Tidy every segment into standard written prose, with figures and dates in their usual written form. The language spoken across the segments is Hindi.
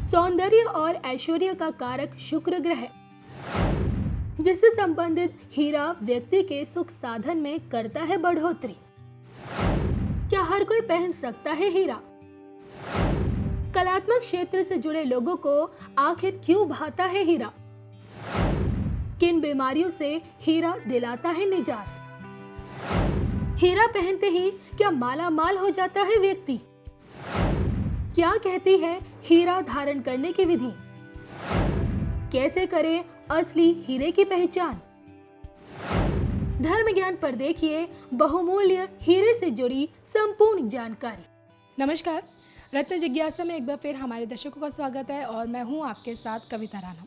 सौंदर्य और ऐश्वर्य का कारक शुक्र ग्रह है, जिससे संबंधित हीरा व्यक्ति के सुख साधन में करता है बढ़ोतरी। क्या हर कोई पहन सकता है हीरा? कलात्मक क्षेत्र से जुड़े लोगों को आखिर क्यों भाता है हीरा? किन बीमारियों से हीरा दिलाता है निजात? हीरा पहनते ही क्या माला माल हो जाता है व्यक्ति? क्या कहती है हीरा धारण करने की विधि? कैसे करें असली हीरे की पहचान? धर्म ज्ञान पर देखिए बहुमूल्य हीरे से जुड़ी संपूर्ण जानकारी। नमस्कार, रत्न जिज्ञासा में एक बार फिर हमारे दर्शकों का स्वागत है और मैं हूं आपके साथ कविता राणा।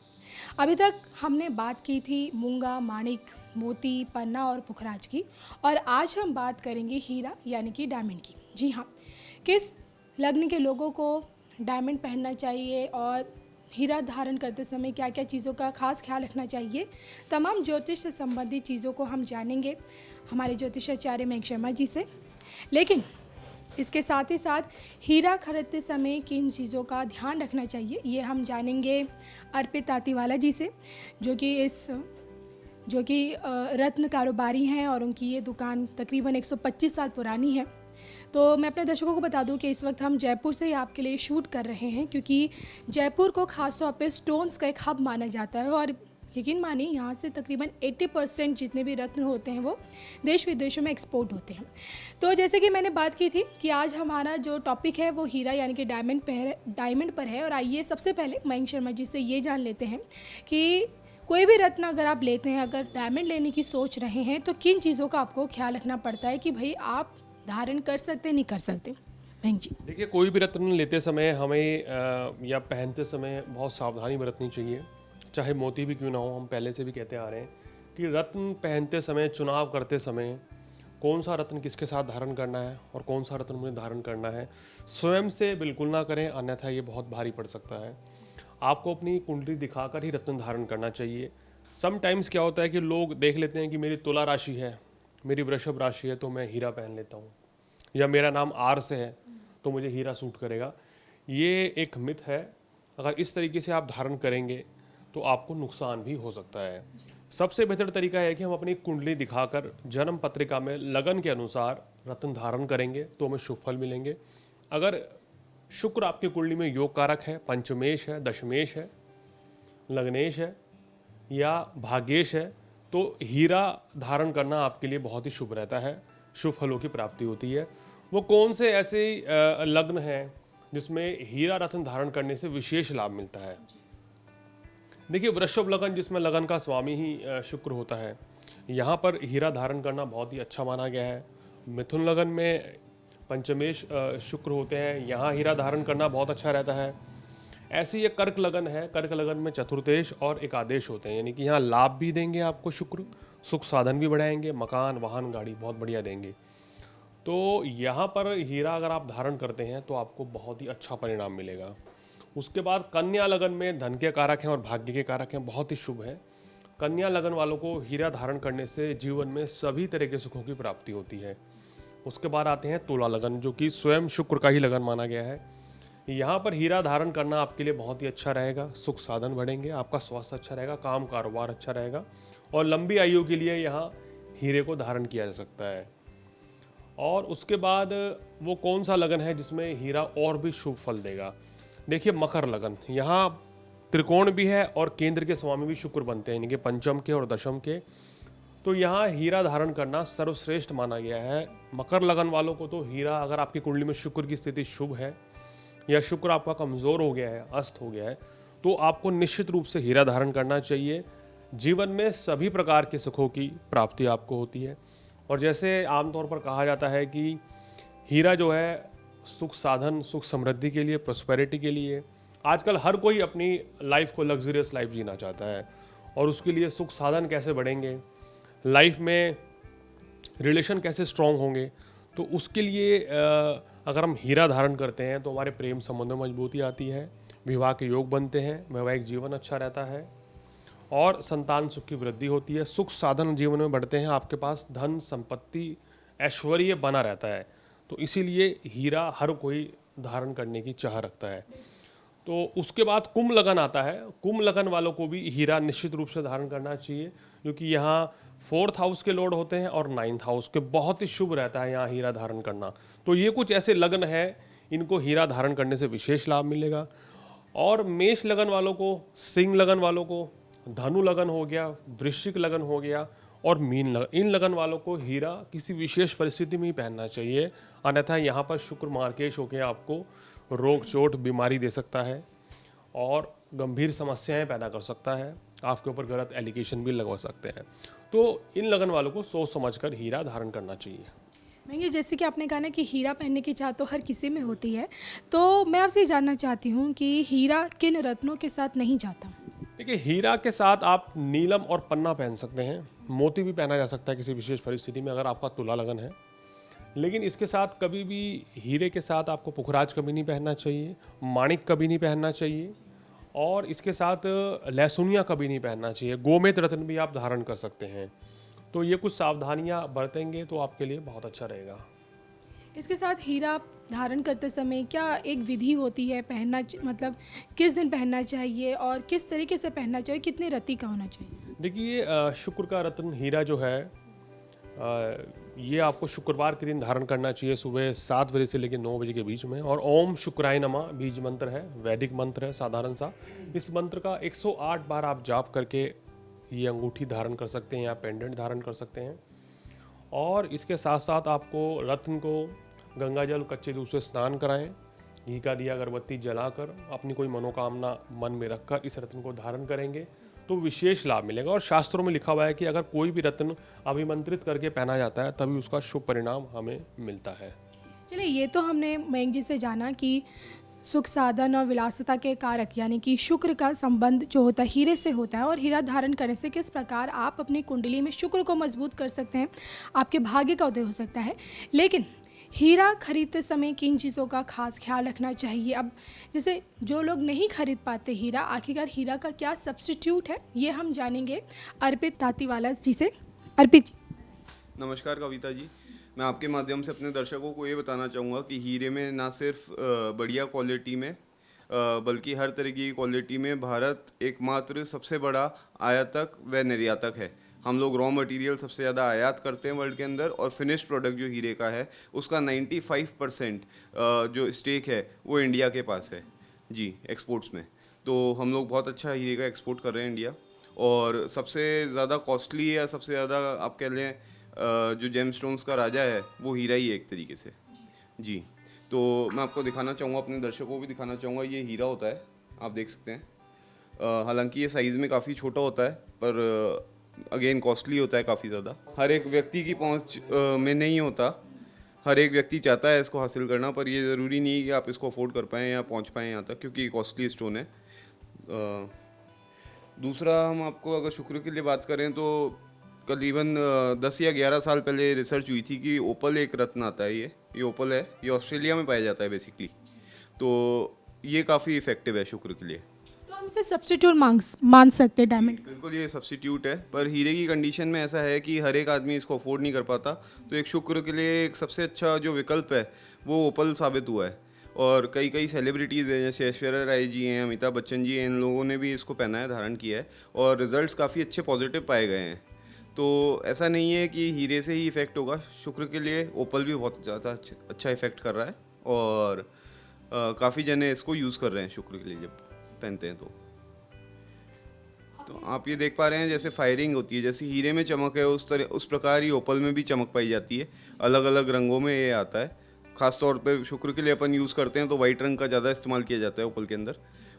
अभी तक हमने बात की थी मूंगा, माणिक, मोती, पन्ना और पुखराज की, और आज हम बात करेंगे हीरा यानी कि डायमंड की। जी हाँ, किस लग्न के लोगों को डायमंड पहनना चाहिए और हीरा धारण करते समय क्या क्या चीज़ों का खास ख्याल रखना चाहिए, तमाम ज्योतिष से संबंधित चीज़ों को हम जानेंगे हमारे ज्योतिषाचार्य मयंक शर्मा जी से। लेकिन इसके साथ ही साथ हीरा खरीदते समय किन चीज़ों का ध्यान रखना चाहिए ये हम जानेंगे अर्पित तातीवाला जी से, जो कि रत्न कारोबारी हैं और उनकी ये दुकान तकरीबन 125 साल पुरानी है। तो मैं अपने दर्शकों को बता दूं कि इस वक्त हम जयपुर से ही आपके लिए शूट कर रहे हैं, क्योंकि जयपुर को खास तौर पे स्टोन्स का एक हब माना जाता है और यकीन मानिए यहाँ से तकरीबन 80% जितने भी रत्न होते हैं वो देश विदेशों में एक्सपोर्ट होते हैं। तो जैसे कि मैंने बात की थी कि आज हमारा जो टॉपिक है वो हीरा यानी कि डायमंड पर है। और आइए सबसे पहले मयंक शर्मा जी से ये जान लेते हैं कि कोई भी रत्न अगर आप लेते हैं, अगर डायमंड लेने की सोच रहे हैं, तो किन चीज़ों का आपको ख्याल रखना पड़ता है कि भाई आप धारण कर सकते नहीं कर सकते। मयंक जी। देखिए, कोई भी रत्न लेते समय हमें या पहनते समय बहुत सावधानी बरतनी चाहिए, चाहे मोती भी क्यों ना हो। हम पहले से भी कहते आ रहे हैं कि रत्न पहनते समय, चुनाव करते समय कौन सा रत्न किसके साथ धारण करना है और कौन सा रत्न मुझे धारण करना है, स्वयं से बिल्कुल ना करें, अन्यथा ये बहुत भारी पड़ सकता है। आपको अपनी कुंडली दिखाकर ही रत्न धारण करना चाहिए। समटाइम्स क्या होता है कि लोग देख लेते हैं कि मेरी तुला राशि है, मेरी वृषभ राशि है, तो मैं हीरा पहन लेता हूँ, या मेरा नाम आर से है तो मुझे हीरा सूट करेगा। ये एक मिथ है। अगर इस तरीके से आप धारण करेंगे तो आपको नुकसान भी हो सकता है। सबसे बेहतर तरीका है कि हम अपनी कुंडली दिखाकर जन्म पत्रिका में लगन के अनुसार रत्न धारण करेंगे तो हमें शुभ फल मिलेंगे। अगर शुक्र आपकी कुंडली में योग कारक है, पंचमेश है, दशमेश है, लग्नेश है या भाग्येश है, तो हीरा धारण करना आपके लिए बहुत ही शुभ रहता है, शुभ फलों की प्राप्ति होती है। वो कौन से ऐसे लग्न हैं जिसमें हीरा रत्न धारण करने से विशेष लाभ मिलता है? देखिए, वृषभ लगन, जिसमें लगन का स्वामी ही शुक्र होता है, यहाँ पर हीरा धारण करना बहुत ही अच्छा माना गया है। मिथुन लगन में पंचमेश शुक्र होते हैं, यहाँ हीरा धारण करना बहुत अच्छा रहता है। ऐसे ये कर्क लगन है, कर्क लगन में चतुर्देश और एकादेश होते हैं, यानी कि यहाँ लाभ भी देंगे आपको शुक्र, सुख साधन भी बढ़ाएंगे, मकान, वाहन, गाड़ी बहुत बढ़िया देंगे। तो यहाँ पर हीरा अगर आप धारण करते हैं तो आपको बहुत ही अच्छा परिणाम मिलेगा। उसके बाद कन्या लगन में धन के कारक हैं और भाग्य के कारक हैं, बहुत ही शुभ है। कन्या लगन वालों को हीरा धारण करने से जीवन में सभी तरह के सुखों की प्राप्ति होती है। उसके बाद आते हैं तुला लगन, जो कि स्वयं शुक्र का ही लगन माना गया है। यहाँ पर हीरा धारण करना आपके लिए बहुत ही अच्छा रहेगा, सुख साधन बढ़ेंगे, आपका स्वास्थ्य अच्छा रहेगा, काम कारोबार अच्छा रहेगा और लंबी आयु के लिए यहाँ हीरे को धारण किया जा सकता है। और उसके बाद वो कौन सा लगन है जिसमें हीरा और भी शुभ फल देगा? देखिए, मकर लगन, यहाँ त्रिकोण भी है और केंद्र के स्वामी भी शुक्र बनते हैं, यानी कि पंचम के और दशम के। तो यहाँ हीरा धारण करना सर्वश्रेष्ठ माना गया है। मकर लगन वालों को तो हीरा, अगर आपकी कुंडली में शुक्र की स्थिति शुभ है या शुक्र आपका कमज़ोर हो गया है, अस्त हो गया है, तो आपको निश्चित रूप से हीरा धारण करना चाहिए। जीवन में सभी प्रकार के सुखों की प्राप्ति आपको होती है। और जैसे आमतौर पर कहा जाता है कि हीरा जो है सुख साधन, सुख समृद्धि के लिए, प्रोस्पेरिटी के लिए, आजकल हर कोई अपनी लाइफ को लग्जरियस लाइफ जीना चाहता है और उसके लिए सुख साधन कैसे बढ़ेंगे, लाइफ में रिलेशन कैसे स्ट्रॉन्ग होंगे, तो उसके लिए अगर हम हीरा धारण करते हैं तो हमारे प्रेम संबंध में मजबूती आती है, विवाह के योग बनते हैं, वैवाहिक जीवन अच्छा रहता है और संतान सुख की वृद्धि होती है, सुख साधन जीवन में बढ़ते हैं, आपके पास धन संपत्ति ऐश्वर्य बना रहता है। तो इसीलिए हीरा हर कोई धारण करने की चाह रखता है। तो उसके बाद कुंभ लगन आता है। कुंभ लगन वालों को भी हीरा निश्चित रूप से धारण करना चाहिए, क्योंकि यहाँ 4th हाउस के लॉर्ड होते हैं और 9th हाउस के, बहुत ही शुभ रहता है यहाँ हीरा धारण करना। तो ये कुछ ऐसे लगन है, इनको हीरा धारण करने से विशेष लाभ मिलेगा। और मेष लगन वालों को, सिंह लगन वालों को, धनु लगन हो गया, वृश्चिक लगन हो गया और मीन लगन, इन लगन वालों को हीरा किसी विशेष परिस्थिति में ही पहनना चाहिए, अन्यथा यहाँ पर शुक्र मार्केश होकर आपको रोग चोट बीमारी दे सकता है और गंभीर समस्याएं पैदा कर सकता है, आपके ऊपर गलत एलिगेशन भी लगवा सकते हैं। तो इन लगन वालों को सोच समझकर हीरा धारण करना चाहिए। मैं जैसे कि आपने कहा ना कि हीरा पहनने की चाह तो हर किसी में होती है, तो मैं आपसे ये जानना चाहती हूँ कि हीरा किन रत्नों के साथ नहीं जाता? देखिए, हीरा के साथ आप नीलम और पन्ना पहन सकते हैं, मोती भी पहना जा सकता है किसी विशेष परिस्थिति में अगर आपका तुला लगन है। लेकिन इसके साथ कभी भी हीरे के साथ आपको पुखराज कभी नहीं पहनना चाहिए, माणिक कभी नहीं पहनना चाहिए और इसके साथ लहसुनिया कभी नहीं पहनना चाहिए। गोमेद रत्न भी आप धारण कर सकते हैं। तो ये कुछ सावधानियां बरतेंगे तो आपके लिए बहुत अच्छा रहेगा। इसके साथ हीरा धारण करते समय क्या एक विधि होती है मतलब किस दिन पहनना चाहिए और किस तरीके से पहनना चाहिए, कितने रत्ती का होना चाहिए? देखिए, शुक्र का रत्न हीरा जो है, ये आपको शुक्रवार के दिन धारण करना चाहिए सुबह 7 बजे से लेकर 9 बजे के बीच में। और ओम शुक्राय नमः बीज मंत्र है, वैदिक मंत्र है साधारण सा। इस मंत्र का 108 बार आप जाप करके ये अंगूठी धारण कर सकते हैं या पेंडेंट धारण कर सकते हैं। और इसके साथ साथ आपको रत्न को गंगा जल कच्चे दूध से स्नान कराएं, घी का दिया अगरबत्ती जलाकर अपनी कोई मनोकामना मन में रखकर इस रत्न को धारण करेंगे तो विशेष लाभ मिलेगा। और शास्त्रों में लिखा हुआ है कि अगर कोई भी रत्न अभिमंत्रित करके पहना जाता है तभी उसका शुभ परिणाम हमें मिलता है। चलिए, ये तो हमने मयंक जी से जाना कि सुख साधन और विलासिता के कारक यानी कि शुक्र का संबंध जो होता है हीरे से होता है और हीरा धारण करने से किस प्रकार आप अपनी कुंडली में शुक्र को मजबूत कर सकते हैं, आपके भाग्य का उदय हो सकता है। लेकिन हीरा खरीदते समय किन चीज़ों का खास ख्याल रखना चाहिए? अब जैसे जो लोग नहीं खरीद पाते हीरा, आखिरकार हीरा का क्या सब्स्टिट्यूट है, ये हम जानेंगे अर्पित तातीवाला जी से। अर्पित जी, नमस्कार कविता जी। मैं आपके माध्यम से अपने दर्शकों को ये बताना चाहूँगा कि हीरे में ना सिर्फ बढ़िया क्वालिटी में बल्कि हर तरह की क्वालिटी में भारत एकमात्र सबसे बड़ा आयातक व निर्यातक है। हम लोग रॉ मटेरियल सबसे ज़्यादा आयात करते हैं वर्ल्ड के अंदर और फिनिश प्रोडक्ट जो हीरे का है उसका 95% जो स्टेक है वो इंडिया के पास है जी, एक्सपोर्ट्स में। तो हम लोग बहुत अच्छा हीरे का एक्सपोर्ट कर रहे हैं इंडिया। और सबसे ज़्यादा कॉस्टली या सबसे ज़्यादा आप कह लें जो जेम स्टोन्स का राजा है वो हीरा ही है एक तरीके से जी। तो मैं आपको दिखाना चाहूँगा, अपने दर्शकों को भी दिखाना चाहूँगा, ये हीरा होता है, आप देख सकते हैं। हालांकि ये साइज़ में काफ़ी छोटा होता है पर अगेन कॉस्टली होता है काफ़ी ज़्यादा। हर एक व्यक्ति की पहुँच में नहीं होता, हर एक व्यक्ति चाहता है इसको हासिल करना, पर ये ज़रूरी नहीं कि आप इसको अफोर्ड कर पाएँ या पहुँच पाएँ यहाँ तक, क्योंकि कॉस्टली स्टोन है। दूसरा, हम आपको अगर शुक्र के लिए बात करें तो करीबन 10 या 11 साल पहले रिसर्च हुई थी कि ओपल एक रत्न आता है, ये ओपल है, ये ऑस्ट्रेलिया में पाया जाता है बेसिकली। तो ये काफ़ी इफ़ेक्टिव है शुक्र के लिए। तो हम इसे सब्स्टिट्यूट मान सकते हैं डायमंड? बिल्कुल, ये सब्स्टिट्यूट है, पर हीरे की कंडीशन में ऐसा है कि हर एक आदमी इसको अफोर्ड नहीं कर पाता। तो एक शुक्र के लिए एक सबसे अच्छा जो विकल्प है वो ओपल साबित हुआ है। और कई सेलिब्रिटीज़ हैं, जैसे ऐश्वर्या राय जी हैं, अमिताभ बच्चन जी हैं, इन लोगों ने भी इसको पहना है, धारण किया है और रिजल्ट्स काफ़ी अच्छे पॉजिटिव पाए गए हैं। तो ऐसा नहीं है कि हीरे से ही इफ़ेक्ट होगा, शुक्र के लिए ओपल भी बहुत ज़्यादा अच्छा इफ़ेक्ट कर रहा है और काफ़ी जने इसको यूज़ कर रहे हैं शुक्र के लिए जब पहनते हैं। तो आप ये देख पा रहे हैं जैसे फायरिंग होती है, जैसे हीरे में चमक है उस प्रकार ही ओपल में भी चमक पाई जाती है। अलग अलग रंगों में ये आता है, ख़ास तौर पे शुक्र के लिए अपन यूज़ करते हैं तो वाइट रंग का ज़्यादा इस्तेमाल किया जाता है ओपल के अंदर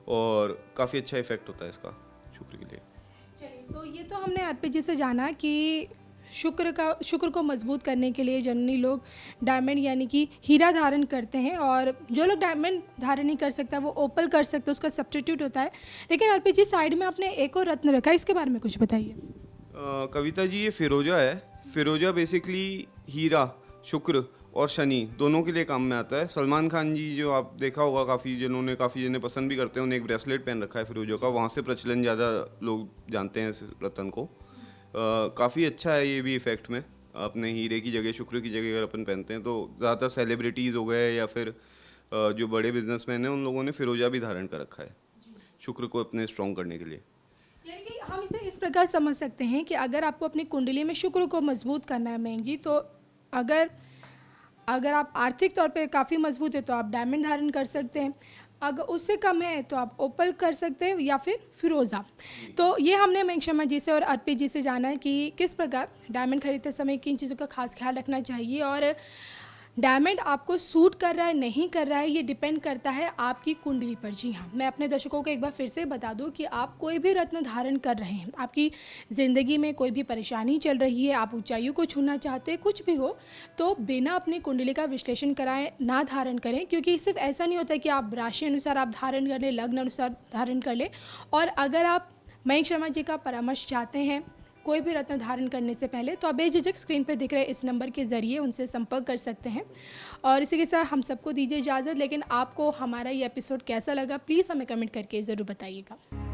और काफ़ी अच्छा इफ़ेक्ट होता है इसका शुक्र के लिए। चलिए, तो ये तो हमने अर्पित जी से जाना कि शुक्र को मजबूत करने के लिए जनरली लोग डायमंड यानी कि हीरा धारण करते हैं और जो लोग डायमंड धारण नहीं कर सकता वो ओपल कर सकते, उसका सब्स्टिट्यूट होता है। लेकिन अर्पित जी, साइड में आपने एक और रत्न रखा है, इसके बारे में कुछ बताइए। कविता जी, ये फिरोजा है। फिरोजा बेसिकली हीरा, शुक्र और शनि दोनों के लिए काम में आता है। सलमान खान जी, जो आप देखा होगा, काफ़ी जने पसंद भी करते हैं, उन्हें एक ब्रेसलेट पहन रखा है फिरोजा का, वहाँ से प्रचलन ज़्यादा लोग जानते हैं इस रत्न को। काफ़ी अच्छा है ये भी इफ़ेक्ट में। अपने हीरे की जगह शुक्र की जगह अगर अपन पहनते हैं तो ज़्यादातर सेलिब्रिटीज़ हो गए या फिर जो बड़े बिजनेसमैन हैं उन लोगों ने फिरोजा भी धारण कर रखा है शुक्र को अपने स्ट्रॉन्ग करने के लिए। यानी कि हम इसे इस प्रकार समझ सकते हैं कि अगर आपको अपनी कुंडली में शुक्र को मजबूत करना है मयंक जी, तो अगर अगर आप आर्थिक तौर पे काफ़ी मजबूत है तो आप डायमंड धारण कर सकते हैं, अगर उससे कम है तो आप ओपल कर सकते हैं या फिर फिरोज़ा। तो ये हमने मयंक शर्मा जी से और अर्पित जी से जाना है कि किस प्रकार डायमंड खरीदते समय किन चीज़ों का खास ख्याल रखना चाहिए, और डायमंड आपको सूट कर रहा है नहीं कर रहा है ये डिपेंड करता है आपकी कुंडली पर। जी हाँ, मैं अपने दर्शकों को एक बार फिर से बता दूं कि आप कोई भी रत्न धारण कर रहे हैं, आपकी ज़िंदगी में कोई भी परेशानी चल रही है, आप ऊंचाइयों को छूना चाहते हैं, कुछ भी हो, तो बिना अपनी कुंडली का विश्लेषण कराएं ना धारण करें, क्योंकि सिर्फ ऐसा नहीं होता कि आप राशि अनुसार आप धारण कर लें, लग्न अनुसार धारण कर लें। और अगर आप मयंक शर्मा जी का परामर्श चाहते हैं कोई भी रत्न धारण करने से पहले, तो आप बेझिझक स्क्रीन पर दिख रहे इस नंबर के ज़रिए उनसे संपर्क कर सकते हैं। और इसी के साथ हम सबको दीजिए इजाज़त, लेकिन आपको हमारा ये एपिसोड कैसा लगा प्लीज़ हमें कमेंट करके ज़रूर बताइएगा।